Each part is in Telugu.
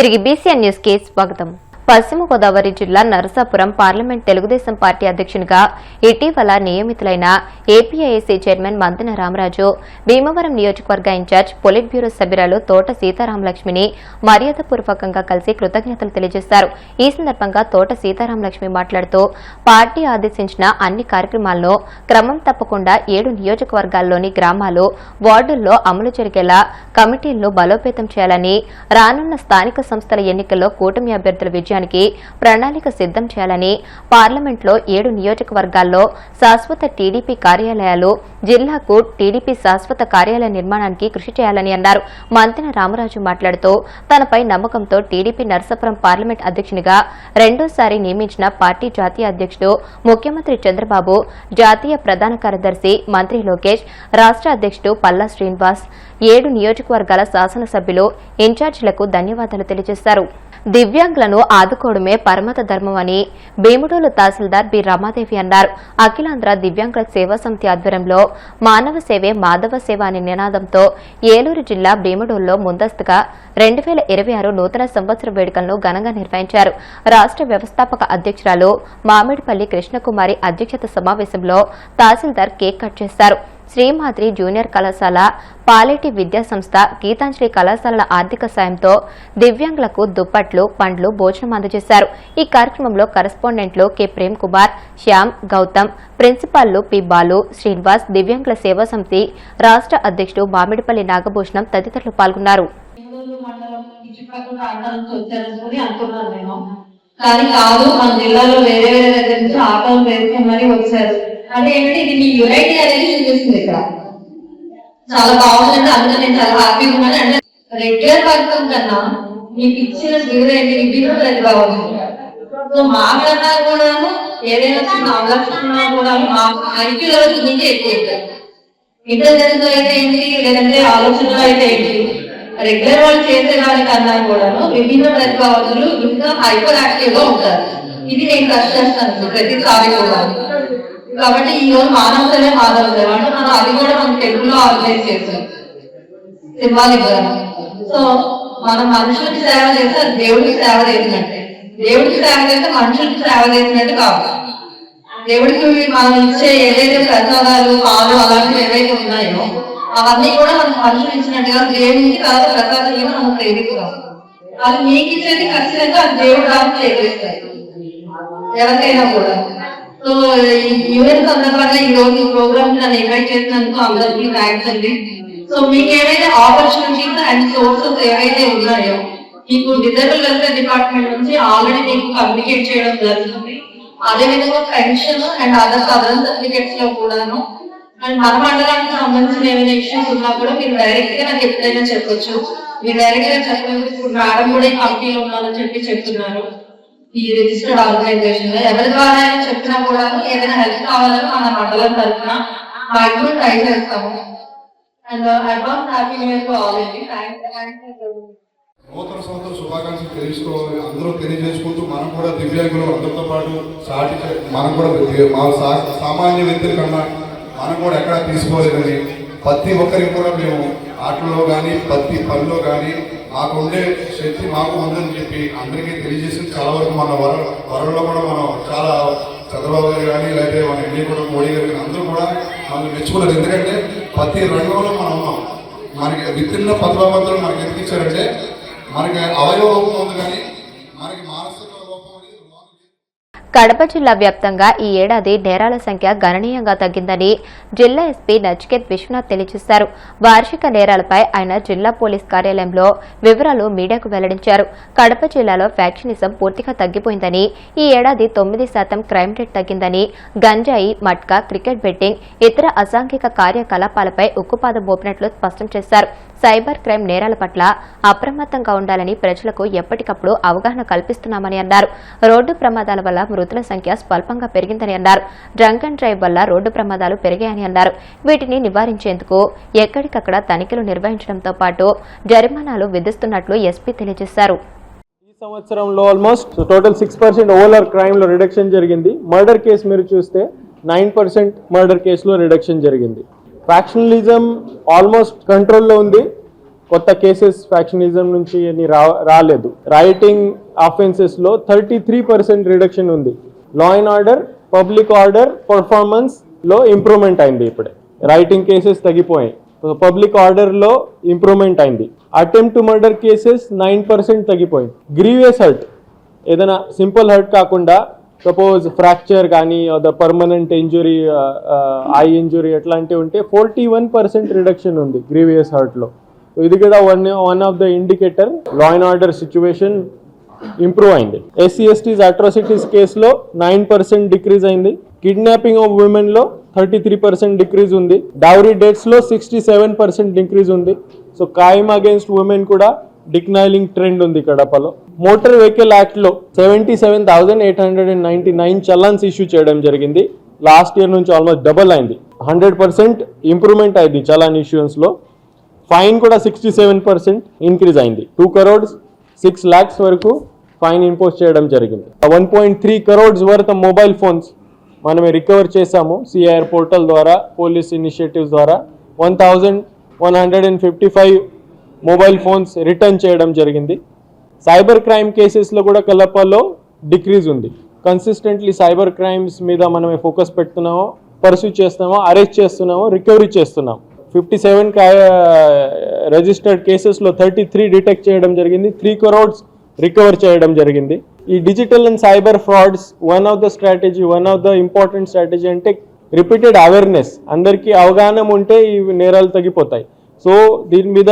తిరిగి బీసీఎన్ న్యూస్ కి స్వాగతం. పశ్చిమ గోదావరి జిల్లా నరసాపురం పార్లమెంట్ తెలుగుదేశం పార్టీ అధ్యక్షునిగా ఇటీవల నియమితులైన ఏపీఐఏసీ చైర్మన్ మంతెన రామరాజు, భీమవరం నియోజకవర్గ ఇన్ఛార్జ్ పొలిట్ బ్యూరో సభ్యురాలు తోట సీతారామలక్ష్మిని మర్యాదపూర్వకంగా కలిసి కృతజ్ఞతలు తెలియజేశారు. ఈ సందర్భంగా తోట సీతారామలక్ష్మి మాట్లాడుతూ, పార్టీ ఆదేశించిన అన్ని కార్యక్రమాలను క్రమం తప్పకుండా 7 నియోజకవర్గాల్లోని గ్రామాలు, వార్డుల్లో అమలు జరిగేలా కమిటీలను బలోపేతం చేయాలని, రానున్న స్థానిక సంస్థల ఎన్నికల్లో కూటమి అభ్యర్థుల విజయానికి ప్రణాళిక సిద్ధం చేయాలని, పార్లమెంట్లో 7 నియోజకవర్గాల్లో శాశ్వత టీడీపీ కార్యాలయాలు, జిల్లాకు టీడీపీ శాశ్వత కార్యాలయ నిర్మాణానికి కృషి చేయాలని అన్నారు. మంతెన రామరాజు మాట్లాడుతూ, తనపై నమ్మకంతో టీడీపీ నరసాపురం పార్లమెంట్ అధ్యక్షునిగా రెండోసారి నియమించిన పార్టీ జాతీయ అధ్యక్షుడు ముఖ్యమంత్రి చంద్రబాబు, జాతీయ ప్రధాన కార్యదర్శి మంత్రి లోకేష్, రాష్ట్ర అధ్యక్షుడు పల్లా శ్రీనివాస్, 7 నియోజకవర్గాల శాసనసభ్యులు, ఇన్ఛార్జీలకు ధన్యవాదాలు తెలియజేశారు. దివ్యాంగులను ఆదుకోవడమే పరమత ధర్మమని భీముడోలు తహసీల్దార్ బి రమాదేవి అన్నారు. అఖిలాంధ్ర దివ్యాంగుల సేవా సమితి ఆధ్వర్యంలో మానవ సేవే మాధవ సేవ అనే నినాదంతో ఏలూరు జిల్లా భీముడోలులో ముందస్తుగా 2026 నూతన సంవత్సర వేడుకలను ఘనంగా నిర్వహించారు. రాష్ట్ర వ్యవస్థాపక అధ్యక్షురాలు మామిడిపల్లి కృష్ణకుమారి అధ్యక్షత సమావేశంలో తహసీల్దార్ కేక్ కట్ చేశారు. శ్రీమాద్రి జూనియర్ కళాశాల, పాలేటి విద్యా సంస్థ, గీతాంజలి కళాశాలల ఆర్థిక సాయంతో దివ్యాంగులకు దుప్పట్లు, పండ్లు, భోజనం అందజేశారు. ఈ కార్యక్రమంలో కరెస్పాండెంట్లు కె ప్రేమ్ కుమార్, శ్యామ్, గౌతమ్, ప్రిన్సిపాల్లు పి బాలు, శ్రీనివాస్, దివ్యాంగుల సేవా సమితి రాష్ట్ర అధ్యక్షుడు మామిడిపల్లి నాగభూషణం తదితరులు పాల్గొన్నారు. కానీ కాదు, మన జిల్లాలో వేరే వేరే దగ్గర నుంచి ఆటోలు వేసుకొని మరీ వచ్చారు. అంటే ఏంటంటే ఇది మీ యునైటీ అనేది చూపిస్తుంది. ఇక్కడ చాలా బాగుందంటే అందులో నేను చాలా హ్యాపీగా ఉన్నాను. అంటే రెగ్యులర్ వర్క్ కన్నా మీకు ఇచ్చిన డ్యూటీ ఏంటి విభిన్న ప్రతిభావం. సో మాకన్నా కూడా ఏదైనా చిన్న ఆలోచన కూడా మా ఐక్యూ లెవెల్ నుంచి ఎక్కువ ఇంటెలిజెన్స్ అయితే ఏంటి, లేదంటే ఆలోచనలో అయితే ఏంటి, రెగ్యులర్ వాళ్ళు చేసే దానికన్నా కూడా విభిన్న ప్రతిభావంతులు ఇంకా హైపర్ యాక్టివ్ గా ఉంటారు. ఇది నేను కష్టం చేస్తాను ప్రతిసారి కూడా. కాబట్టి ఈ రోజు మానవ సేవ మాధవ సేవ అంటే మనం అది కూడా మనం తెలుగులో ఆర్గనైజ్ చేస్తాం సింబాలిక్ గా. సో మనం మనుషులకి సేవ చేస్తే అది దేవుడికి సేవ చేసినట్టే. దేవుడికి సేవ చేస్తే మనుషులకి సేవ చేసినట్టు కాదు. దేవుడికి మనం ఇచ్చే ఏదైతే ప్రసాదాలు, పాలు అలాంటివి ఏవైతే ఉన్నాయో అవన్నీ కూడా మనకు మనుషులు ఇచ్చినట్టుగా దేవుడికి తర్వాత ప్రసాదాలుగా మనం ప్రేమిస్తాం. అది మీకు ఇచ్చేది ఖచ్చితంగా అది దేవుడు రాసి చేస్తాయి ఎవరికైనా కూడా. సో ఈ యూనియన్ సందర్భంగా ఈ రోజు ఈ ప్రోగ్రామ్ నన్ను ఇన్వైట్ చేసినందుకు అందరికీ థ్యాంక్స్ అండి. సో మీకు ఏవైతే ఆపర్చునిటీస్ అండ్ సోర్సెస్ ఏవైతే ఉన్నాయో మీకు డిజేబుల్ వెల్ఫేర్ డిపార్ట్మెంట్ నుంచి ఆల్రెడీ మీకు కమ్యూనికేట్ చేయడం జరుగుతుంది. అదేవిధంగా పెన్షన్ అండ్ అదర్ సర్టిఫికేట్స్ లో కూడాను అండ్ మన మండలానికి సంబంధించిన ఏమైనా ఇష్యూస్ ఉన్నా కూడా మీరు డైరెక్ట్ గా నాకు ఎప్పుడైనా చెప్పొచ్చు. మీరు డైరెక్ట్ గా చెప్పలేదు. ఇప్పుడు మేడం కూడా ఈ కంపెనీలో ఉన్నారని చెప్పి చెప్తున్నారు. ఈ రిజిస్టర్డ్ ఆర్గనైజేషన్ లో ఎవరి ద్వారా చెప్పినా కూడా ఏదైనా హెల్ప్ కావాలని మన మండలం తరఫున మాక్సిమం ట్రై చేస్తాము. And advance happy new year to all అండి. నూతన సంవత్సర శుభాకాంక్షలు తెలుసుకోవాలి అందరూ తెలియజేసుకుంటూ మనం కూడా దివ్యాంగులు అందరితో పాటు సాటి మనం కూడా మా సామాన్య వ్యక్తుల కన్నా మనం కూడా ఎక్కడా తీసుకోలేదని ప్రతి ఒక్కరికి కూడా మేము ఆటల్లో కానీ ప్రతి పనిలో కానీ మాకు ఉండే శక్తి మాకు ఉందని చెప్పి అందరికీ తెలియజేసి చాలా వరకు మన వరంలో కూడా మనం చాలా చంద్రబాబు గారు కానీ లేకపోతే మన ఎన్డీ కూడా మోడీ గారు కానీ అందరూ కూడా మనల్ని మెచ్చుకున్నారు. ఎందుకంటే ప్రతి రంగంలో మనం ఉన్నాం. మనకి విభిన్న ప్రతిభావంతులు మనకి ఎందుకు ఇచ్చారంటే మనకి అవయవ లోపం ఉంది కానీ మనకి మానసిక లోపం అనేది. కడప జిల్లా వ్యాప్తంగా ఈ ఏడాది నేరాల సంఖ్య గణనీయంగా తగ్గిందని జిల్లా ఎస్పీ నచికేత్ విశ్వనాథ్ తెలియజేశారు. వార్షిక నేరాలపై ఆయన జిల్లా పోలీస్ కార్యాలయంలో వివరాలు మీడియాకు వెల్లడించారు. కడప జిల్లాలో ఫ్యాక్షనిజం పూర్తిగా తగ్గిపోయిందని, ఈ ఏడాది 9% క్రైమ్ రేట్ తగ్గిందని, గంజాయి, మట్కా, క్రికెట్ బెట్టింగ్, ఇతర అసాంఘిక కార్యకలాపాలపై ఉక్కుపాదం మోపినట్లు స్పష్టం చేశారు. సైబర్ క్రైమ్ నేరాల పట్ల అప్రమత్తంగా ఉండాలని ప్రజలకు ఎప్పటికప్పుడు అవగాహన కల్పిస్తున్నామని అన్నారు. రోడ్డు ప్రమాదాల వల్ల మృతుల సంఖ్య స్వల్పంగా పెరిగిందని అన్నారు. డ్రంక్ అండ్ డ్రైవ్ వల్ల రోడ్డు ప్రమాదాలు పెరిగాయని అన్నారు. వీటిని నివారించేందుకు ఎక్కడికక్కడ తనిఖీలు నిర్వహించడంతో పాటు జరిమానాలు విధిస్తున్నట్లు ఎస్పీ తెలియజేశారు. ఈ సంవత్సరంలో ఆల్మోస్ట్ టోటల్ 6% ఓవరాల్ క్రైమ్ లో రిడక్షన్ జరిగింది. మర్డర్ కేసు మీరు చూస్తే 9% మర్డర్ కేసులో రిడక్షన్ జరిగింది. ఫ్యాక్షనలిజం ఆల్మోస్ట్ కంట్రోల్లో ఉంది. కొత్త కేసెస్ ఫ్యాక్షనిజం నుంచి అని రాలేదు. రైటింగ్ ఆఫెన్సెస్ లో 33% రిడక్షన్ ఉంది. Law and order, public order, performance లో ఇంప్రూవ్మెంట్ అయింది. ఇప్పుడే రైటింగ్ కేసెస్ తగ్గిపోయాయి, పబ్లిక్ ఆర్డర్ లో ఇంప్రూవ్మెంట్ అయింది. అటెంప్ట్ టు మర్డర్ కేసెస్ 9% తగ్గిపోయింది. గ్రీవియస్ హర్ట్, ఏదైనా సింపుల్ హర్ట్ కాకుండా సపోజ్ ఫ్రాక్చర్ కానీ పర్మనెంట్ ఇంజురీ, ఐ ఇంజురీ అట్లాంటివి ఉంటే 41% రిడక్షన్ ఉంది గ్రీవియస్ హర్ట్లో. ఇది కూడా one of the indicator law and order situation improve అయింది. ఎస్సీ ఎస్టీస్ అట్రాసిటీస్ కేసులో 9% డిక్రీజ్ అయింది. కిడ్నాపింగ్ ఆఫ్ ఉమెన్ లో 33% డిక్రీజ్ ఉంది. డౌరీ డెత్స్ లో 67% డిక్రీజ్ ఉంది. సో క్రైమ్ అగేన్స్ట్ ఉమెన్ కూడా డిక్లైనింగ్ ట్రెండ్ ఉంది కడపలో. మోటార్ వెహికల్ యాక్ట్ లో 77,899 చలాన్స్ ఇష్యూ చేయడం జరిగింది. లాస్ట్ ఇయర్ నుంచి ఆల్మోస్ట్ డబుల్ అయింది. 100% ఇంప్రూవ్మెంట్ అయింది చలాన్ ఇష్యూన్స్ లో. ఫైన్ కూడా 67% ఇంక్రీజ్ అయింది. 2 crores 6 lakhs వరకు ఫైన్ ఇంపోజ్ చేయడం జరిగింది. 1.3 crores వర్త్ మొబైల్ ఫోన్స్ మనమే రికవర్ చేశాము సిఐఆర్ పోర్టల్ ద్వారా, పోలీస్ ఇనిషియేటివ్స్ ద్వారా. 1,155 మొబైల్ ఫోన్స్ రిటర్న్ చేయడం జరిగింది. సైబర్ క్రైమ్ కేసెస్లో కూడా కలపలో డిక్రీజ్ ఉంది. కన్సిస్టెంట్లీ సైబర్ క్రైమ్స్ మీద మనమే ఫోకస్ పెడుతున్నామో, పర్సూ చేస్తున్నామో, అరెస్ట్ చేస్తున్నామో, రికవరీ చేస్తున్నాం. 57 రిజిస్టర్డ్ కేసెస్లో 33 డిటెక్ట్ చేయడం జరిగింది. 3 crores రికవర్ చేయడం జరిగింది. ఈ digital and cyber frauds one of the important strategy అంటే రిపీటెడ్ అవేర్నెస్. అందరికీ అవగాహన ఉంటే ఈ నేరాలు తగ్గిపోతాయి. సో దీని మీద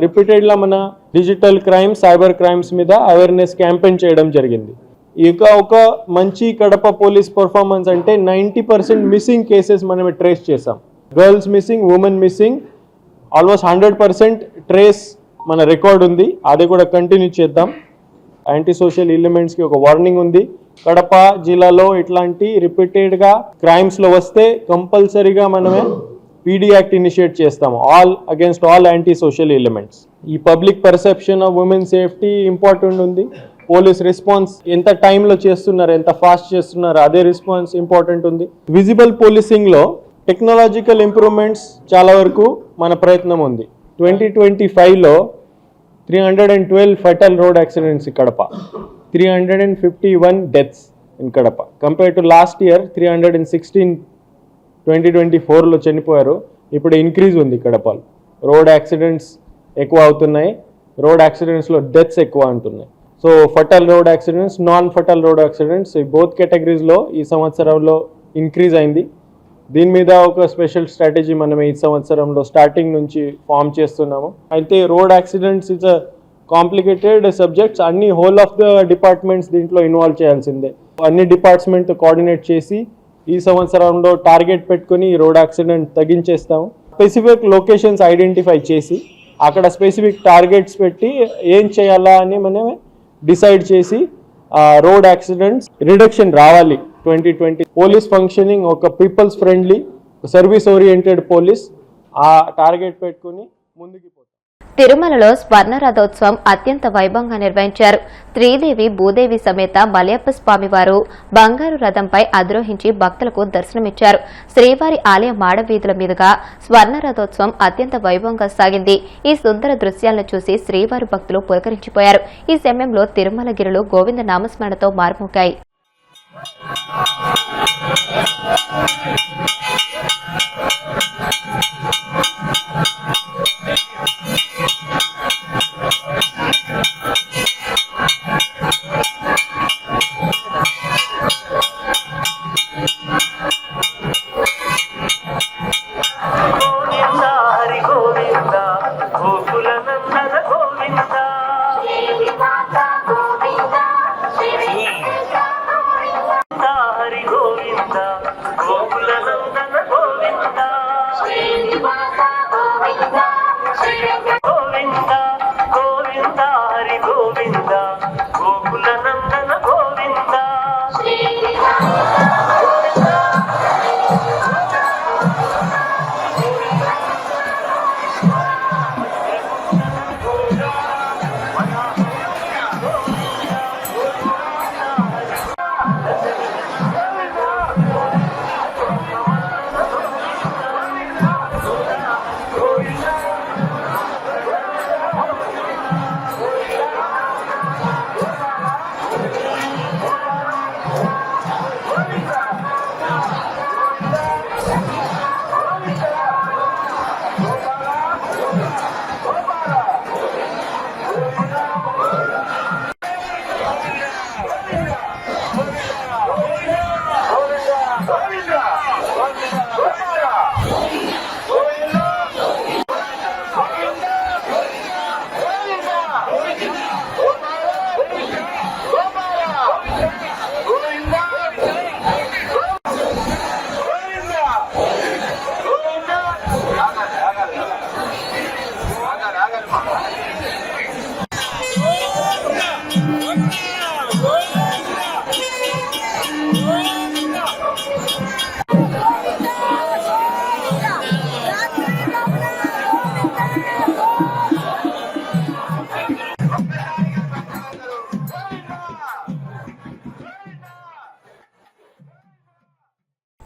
రిపీటెడ్గా మన డిజిటల్ క్రైమ్స్, సైబర్ క్రైమ్స్ మీద అవేర్నెస్ క్యాంపెయిన్ చేయడం జరిగింది. ఇక ఒక మంచి కడప పోలీస్ పర్ఫార్మెన్స్ అంటే 90% మిస్సింగ్ కేసెస్ మనమే ట్రేస్ చేసాం. Girls missing, women missing almost 100% trace మన రికార్డ్ ఉంది. అది కూడా కంటిన్యూ చేద్దాం. యాంటీ సోషల్ ఎలిమెంట్స్కి ఒక వార్నింగ్ ఉంది. కడప జిల్లాలో ఇట్లాంటి రిపీటెడ్గా క్రైమ్స్లో వస్తే కంపల్సరీగా మనమే పీడీ యాక్ట్ ఇనిషియేట్ చేస్తాము, against all anti social elements. ఈ public perception of women safety important ఉంది. పోలీస్ రెస్పాన్స్ ఎంత టైంలో చేస్తున్నారు, ఎంత ఫాస్ట్ చేస్తున్నారు, అదే రెస్పాన్స్ ఇంపార్టెంట్ ఉంది. విజిబుల్ పోలీసింగ్లో టెక్నాలజికల్ ఇంప్రూవ్మెంట్స్ చాలా వరకు మన ప్రయత్నం ఉంది. 2025లో 312 fatal road accidents in Kadapa, 351 deaths in Kadapa. Compare to last year 316 2024లో చనిపోయారు. ఇప్పుడు ఇంక్రీజ్ ఉంది కడపలో. రోడ్ యాక్సిడెంట్స్ ఎక్కువ అవుతున్నాయి, రోడ్ యాక్సిడెంట్స్లో డెత్స్ ఎక్కువ ఉంటున్నాయి. So fatal road accidents, non fatal road accidents ఈ బోత్ కేటగిరీస్లో ఈ సంవత్సరంలో ఇంక్రీజ్ అయింది. దీని మీద ఒక స్పెషల్ స్ట్రాటజీ మనం ఈ సంవత్సరంలో స్టార్టింగ్ నుంచి ఫామ్ చేస్తున్నాము. అయితే road accidents it's a complicated subjects. అన్ని హోల్ ఆఫ్ ద డిపార్ట్మెంట్స్ దీంట్లో ఇన్వాల్వ్ చేయాల్సిందే. అన్ని డిపార్ట్మెంట్తో కోఆర్డినేట్ చేసి ఈ సంవత్సరంలో టార్గెట్ పెట్టుకుని ఈ రోడ్ యాక్సిడెంట్ తగ్గించేస్తాము. స్పెసిఫిక్ లొకేషన్స్ ఐడెంటిఫై చేసి అక్కడ స్పెసిఫిక్ టార్గెట్స్ పెట్టి ఏం చేయాలా అని మనమే డిసైడ్ చేసి రోడ్ యాక్సిడెంట్స్ రిడక్షన్ రావాలి. 2020 పోలీస్ ఫంక్షనింగ్ ఒక people's friendly, service oriented police, ఆ టార్గెట్ పెట్టుకుని ముందుకు పోతాం. తిరుమలలో స్వర్ణ రథోత్సవం అత్యంత వైభవంగా నిర్వహించారు. శ్రీదేవి భూదేవి సమేత మలయప్ప స్వామివారు బంగారు రథంపై అధిరోహించి భక్తులకు దర్శనమిచ్చారు. శ్రీవారి ఆలయ మాడవీధుల మీదుగా స్వర్ణ రథోత్సవం అత్యంత వైభవంగా సాగింది. ఈ సుందర దృశ్యాలను చూసి శ్రీవారి భక్తులు పులకరించిపోయారు. ఈ సమయంలో తిరుమలగిరులు గోవింద నామస్మరణతో మారుమోగాయి.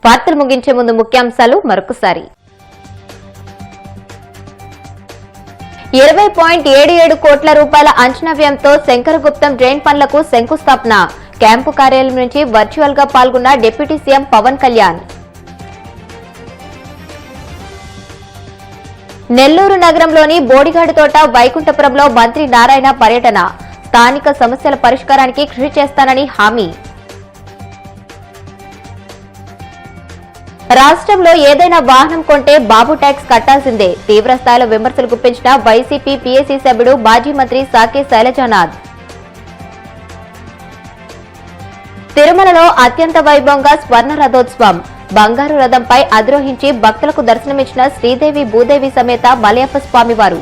వార్తలు ముగించే ముందు ముఖ్యాంశాలు మరొకసారి. 20.77 కోట్ల రూపాయల అంచనా వ్యయంతో శంకరగుప్తం డ్రైన్ పనులకు శంకుస్థాపన. క్యాంపు కార్యాలయం నుంచి వర్చువల్ గా పాల్గొన్న డిప్యూటీ సీఎం పవన్ కళ్యాణ్. నెల్లూరు నగరంలోని బోడిగాడు తోట వైకుంఠపురంలో మంత్రి నారాయణ పర్యటన. స్థానిక సమస్యల పరిష్కారానికి కృషి చేస్తానని హామీ. రాష్ట్రంలో ఏదైనా వాహనం కొంటే బాబు ట్యాక్స్ కట్టాల్సిందే. తీవ్రస్థాయిలో విమర్శలు గుప్పించిన వైసీపీ పీఏసీ సభ్యుడు మాజీ మంత్రి సాకే శైలజానాథ్. తిరుమలలో అత్యంత వైభవంగా స్వర్ణ రథోత్సవం. బంగారు రథంపై అధిరోహించి భక్తులకు దర్శనమిచ్చిన శ్రీదేవి భూదేవి సమేత మలయప్ప స్వామివారు.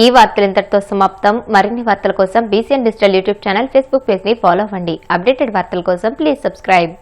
ఈ వార్తలు ఇంతటితో సమాప్తం. మరిన్ని వార్తల కోసం BCN digital YouTube channel, Facebook page ని ఫాలో అవ్వండి. అప్డేటెడ్ వార్తల కోసం ప్లీజ్ సబ్స్క్రైబ్.